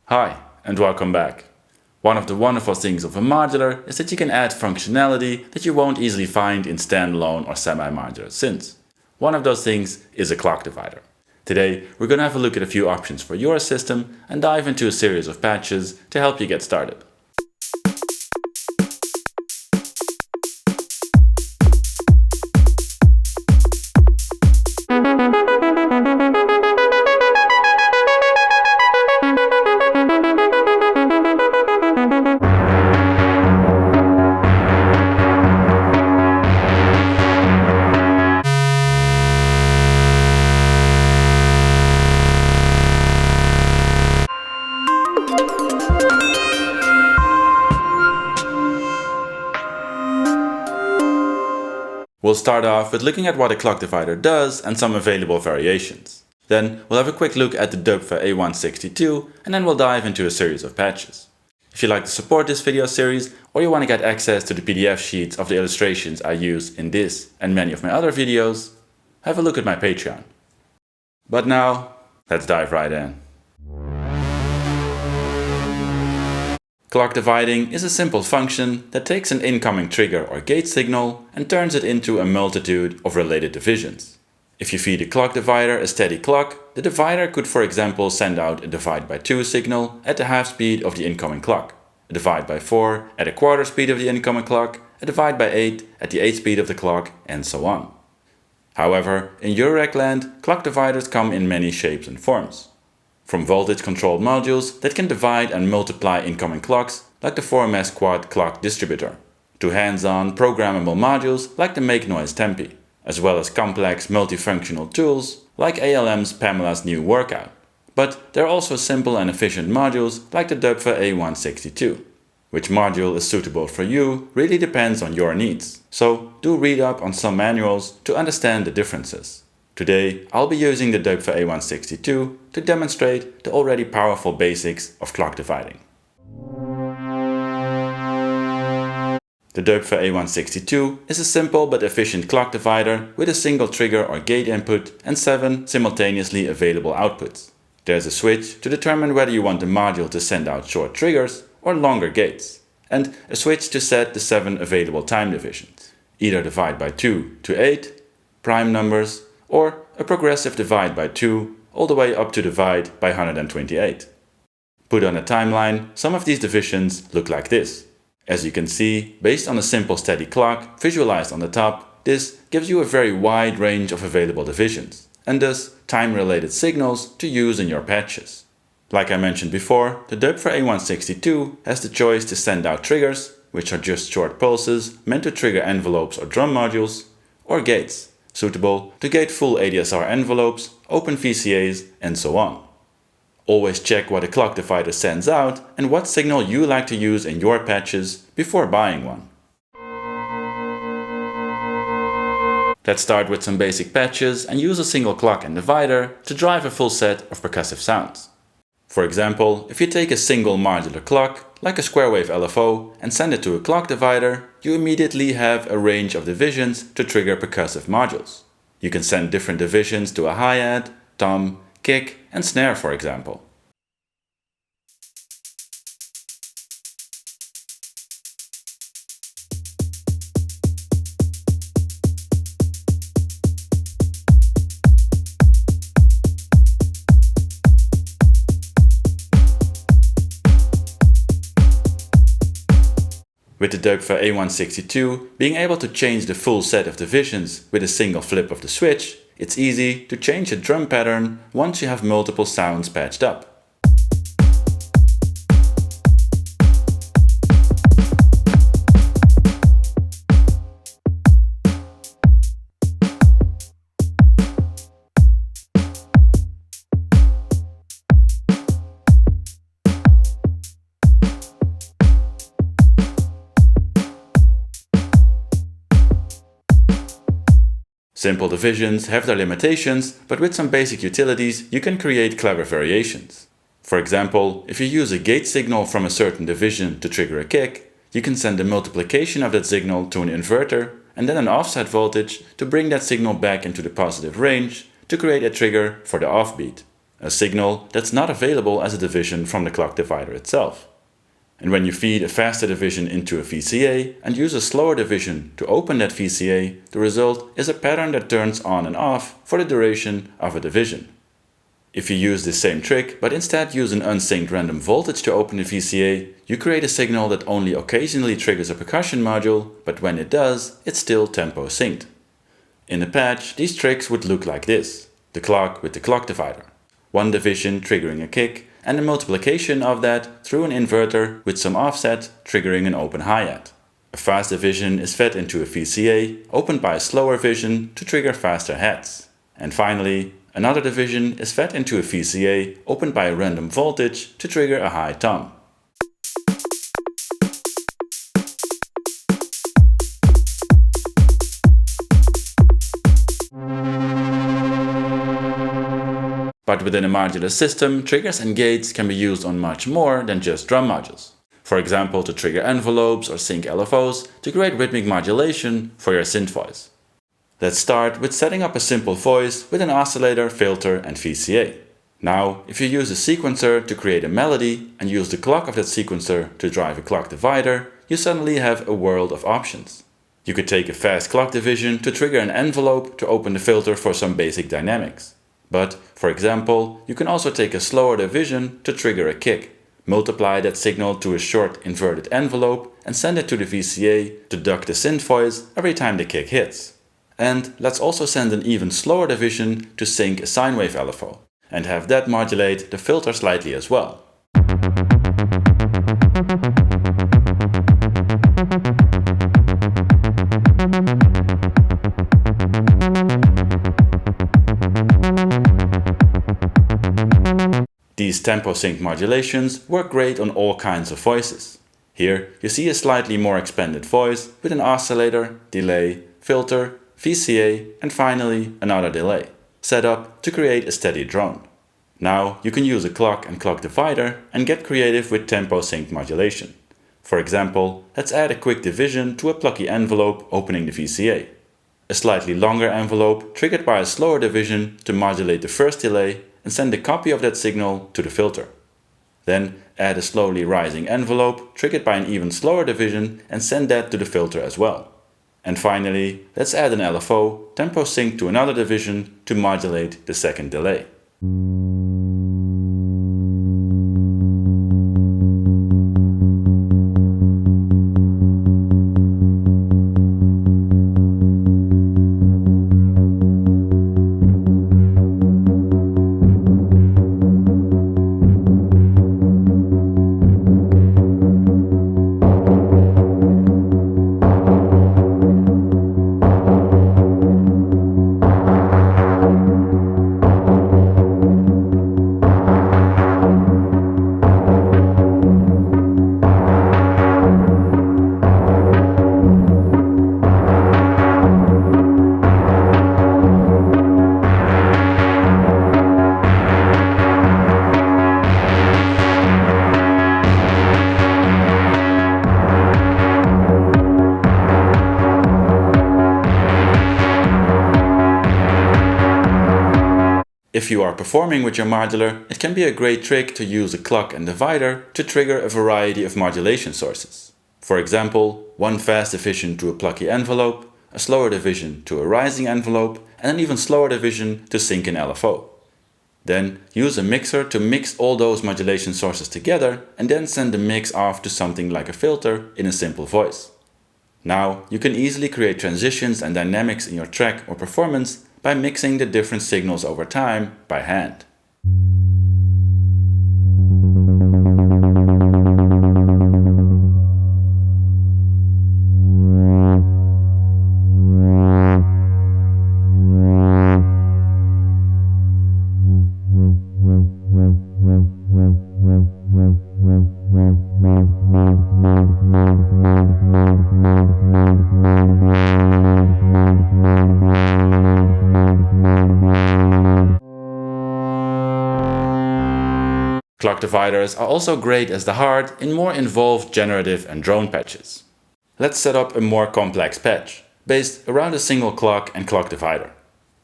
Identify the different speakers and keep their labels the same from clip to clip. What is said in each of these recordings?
Speaker 1: Hi, and welcome back. One of the wonderful things of a modular is that you can add functionality that you won't easily find in standalone or semi-modular synths. One of those things is a clock divider. Today, we're going to have a look at a few options for your system and dive into a series of patches to help you get started. We'll start off with looking at what a clock divider does and some available variations. Then we'll have a quick look at the Doepfer A160-2 and then we'll dive into a series of patches. If you'd like to support this video series or you want to get access to the PDF sheets of the illustrations I use in this and many of my other videos, have a look at my Patreon. But now, let's dive right in. Clock dividing is a simple function that takes an incoming trigger or gate signal and turns it into a multitude of related divisions. If you feed a clock divider a steady clock, the divider could, for example, send out a divide by 2 signal at the half speed of the incoming clock, a divide by 4 at a quarter speed of the incoming clock, a divide by 8 at the 8th speed of the clock, and so on. However, in Eurorack land, clock dividers come in many shapes and forms. From voltage-controlled modules that can divide and multiply incoming clocks, like the 4MS quad clock distributor, to hands-on programmable modules like the Make Noise Tempi, as well as complex multifunctional tools like ALM's Pamela's New Workout. But there are also simple and efficient modules like the Doepfer A160-2. Which module is suitable for you really depends on your needs, so do read up on some manuals to understand the differences. Today, I'll be using the Doepfer A160-2 to demonstrate the already powerful basics of clock dividing. The Doepfer A160-2 is a simple but efficient clock divider with a single trigger or gate input and 7 simultaneously available outputs. There's a switch to determine whether you want the module to send out short triggers or longer gates, and a switch to set the 7 available time divisions, either divide by 2 to 8, prime numbers, or a progressive divide by 2 all the way up to divide by 128. Put on a timeline, some of these divisions look like this. As you can see, based on a simple steady clock visualized on the top, this gives you a very wide range of available divisions, and thus time-related signals to use in your patches. Like I mentioned before, the Doepfer A160-2 has the choice to send out triggers, which are just short pulses meant to trigger envelopes or drum modules, or gates, suitable to gate full ADSR envelopes, open VCAs, and so on. Always check what a clock divider sends out and what signal you like to use in your patches before buying one. Let's start with some basic patches and use a single clock and divider to drive a full set of percussive sounds. For example, if you take a single modular clock, like a square wave LFO, and send it to a clock divider, you immediately have a range of divisions to trigger percussive modules. You can send different divisions to a hi-hat, tom, kick, and snare, for example. With the Doepfer A160-2 being able to change the full set of divisions with a single flip of the switch, it's easy to change a drum pattern once you have multiple sounds patched up. Simple divisions have their limitations, but with some basic utilities you can create clever variations. For example, if you use a gate signal from a certain division to trigger a kick, you can send a multiplication of that signal to an inverter and then an offset voltage to bring that signal back into the positive range to create a trigger for the offbeat. a signal that's not available as a division from the clock divider itself. And when you feed a faster division into a VCA and use a slower division to open that VCA, the result is a pattern that turns on and off for the duration of a division. If you use the same trick, but instead use an unsynced random voltage to open the VCA, you create a signal that only occasionally triggers a percussion module, but when it does, it's still tempo synced. In a patch, these tricks would look like this: the clock with the clock divider, one division triggering a kick, and the multiplication of that through an inverter with some offset triggering an open hi-hat. A fast division is fed into a VCA, opened by a slower division to trigger faster hats. And finally, another division is fed into a VCA, opened by a random voltage to trigger a high tom. But within a modular system, triggers and gates can be used on much more than just drum modules. For example, to trigger envelopes or sync LFOs to create rhythmic modulation for your synth voice. Let's start with setting up a simple voice with an oscillator, filter and VCA. Now, if you use a sequencer to create a melody and use the clock of that sequencer to drive a clock divider, you suddenly have a world of options. You could take a fast clock division to trigger an envelope to open the filter for some basic dynamics. But, for example, you can also take a slower division to trigger a kick, multiply that signal to a short inverted envelope and send it to the VCA to duck the synth voice every time the kick hits. And let's also send an even slower division to sync a sine wave LFO, and have that modulate the filter slightly as well. These tempo sync modulations work great on all kinds of voices. Here you see a slightly more expanded voice with an oscillator, delay, filter, VCA and finally another delay, set up to create a steady drone. Now you can use a clock and clock divider and get creative with tempo sync modulation. For example, let's add a quick division to a plucky envelope opening the VCA. A slightly longer envelope triggered by a slower division to modulate the first delay and send a copy of that signal to the filter. Then add a slowly rising envelope triggered by an even slower division and send that to the filter as well. And finally, let's add an LFO, tempo sync to another division to modulate the second delay. If you are performing with your modular, it can be a great trick to use a clock and divider to trigger a variety of modulation sources. For example, one fast division to a plucky envelope, a slower division to a rising envelope, and an even slower division to sync an LFO. Then use a mixer to mix all those modulation sources together and then send the mix off to something like a filter in a simple voice. Now you can easily create transitions and dynamics in your track or performance by mixing the different signals over time by hand. Clock dividers are also great as the heart in more involved generative and drone patches. Let's set up a more complex patch, based around a single clock and clock divider.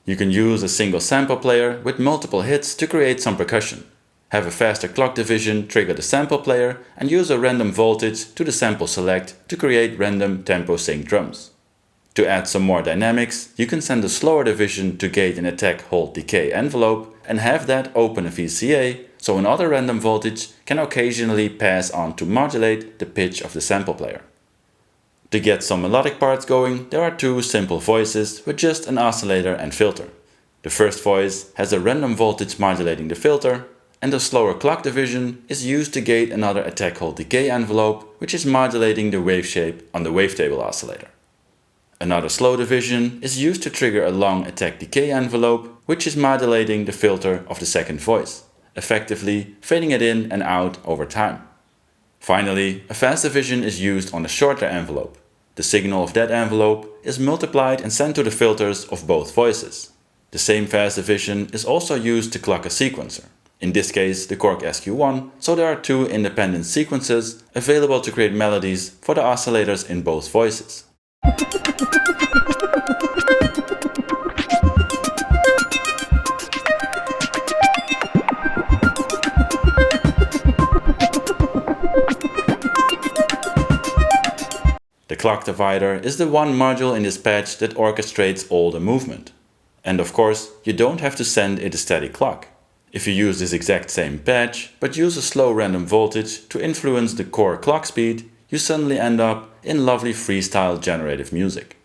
Speaker 1: You can use a single sample player with multiple hits to create some percussion. Have a faster clock division trigger the sample player and use a random voltage to the sample select to create random tempo sync drums. To add some more dynamics, you can send a slower division to gate an attack hold decay envelope and have that open a VCA so another random voltage can occasionally pass on to modulate the pitch of the sample player. To get some melodic parts going, there are two simple voices with just an oscillator and filter. The first voice has a random voltage modulating the filter, and the slower clock division is used to gate another attack hold decay envelope, which is modulating the wave shape on the wavetable oscillator. Another slow division is used to trigger a long attack decay envelope, which is modulating the filter of the second voice, effectively fading it in and out over time. Finally, a fast division is used on a shorter envelope. The signal of that envelope is multiplied and sent to the filters of both voices. The same fast division is also used to clock a sequencer, in this case the Korg SQ1, so there are two independent sequences available to create melodies for the oscillators in both voices. The clock divider is the one module in this patch that orchestrates all the movement. And of course, you don't have to send it a static clock. If you use this exact same patch, but use a slow random voltage to influence the core clock speed, you suddenly end up in lovely freestyle generative music.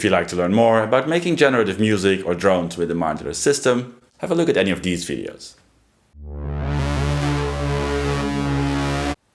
Speaker 1: If you'd like to learn more about making generative music or drones with a modular system, have a look at any of these videos.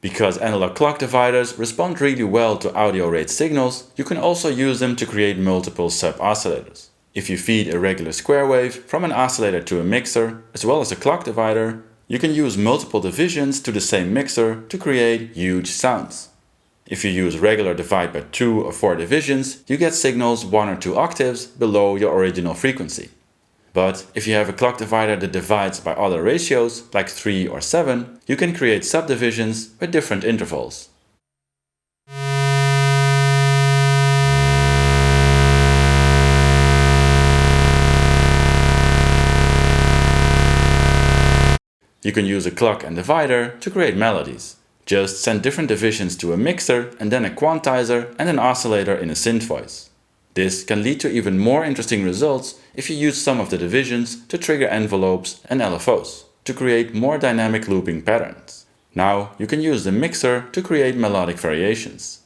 Speaker 1: Because analog clock dividers respond really well to audio rate signals, you can also use them to create multiple sub-oscillators. If you feed a regular square wave from an oscillator to a mixer, as well as a clock divider, you can use multiple divisions to the same mixer to create huge sounds. If you use regular divide by 2 or 4 divisions, you get signals 1 or 2 octaves below your original frequency. But if you have a clock divider that divides by other ratios, like 3 or 7, you can create subdivisions with different intervals. You can use a clock and divider to create melodies. Just send different divisions to a mixer and then a quantizer and an oscillator in a synth voice. This can lead to even more interesting results if you use some of the divisions to trigger envelopes and LFOs to create more dynamic looping patterns. Now you can use the mixer to create melodic variations.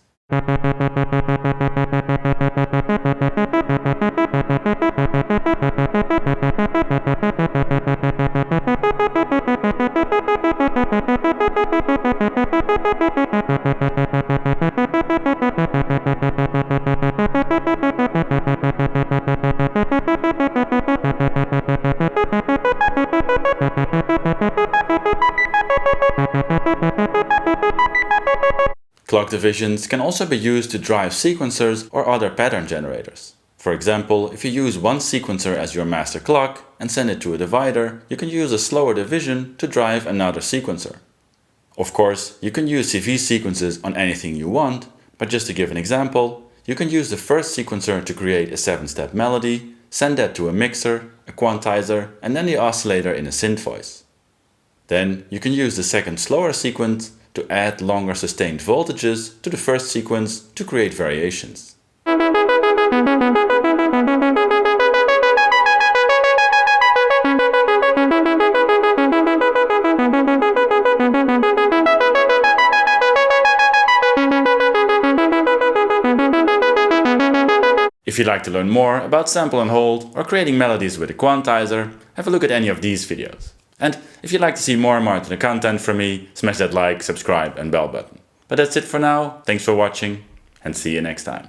Speaker 1: Clock divisions can also be used to drive sequencers or other pattern generators. For example, if you use one sequencer as your master clock and send it to a divider, you can use a slower division to drive another sequencer. Of course, you can use CV sequences on anything you want, but just to give an example, you can use the first sequencer to create a 7-step melody, send that to a mixer, a quantizer, and then the oscillator in a synth voice. Then you can use the second slower sequence to add longer sustained voltages to the first sequence to create variations. If you'd like to learn more about sample and hold or creating melodies with a quantizer, have a look at any of these videos. And if you'd like to see more modular content from me, smash that like, subscribe and bell button. But that's it for now, thanks for watching and see you next time.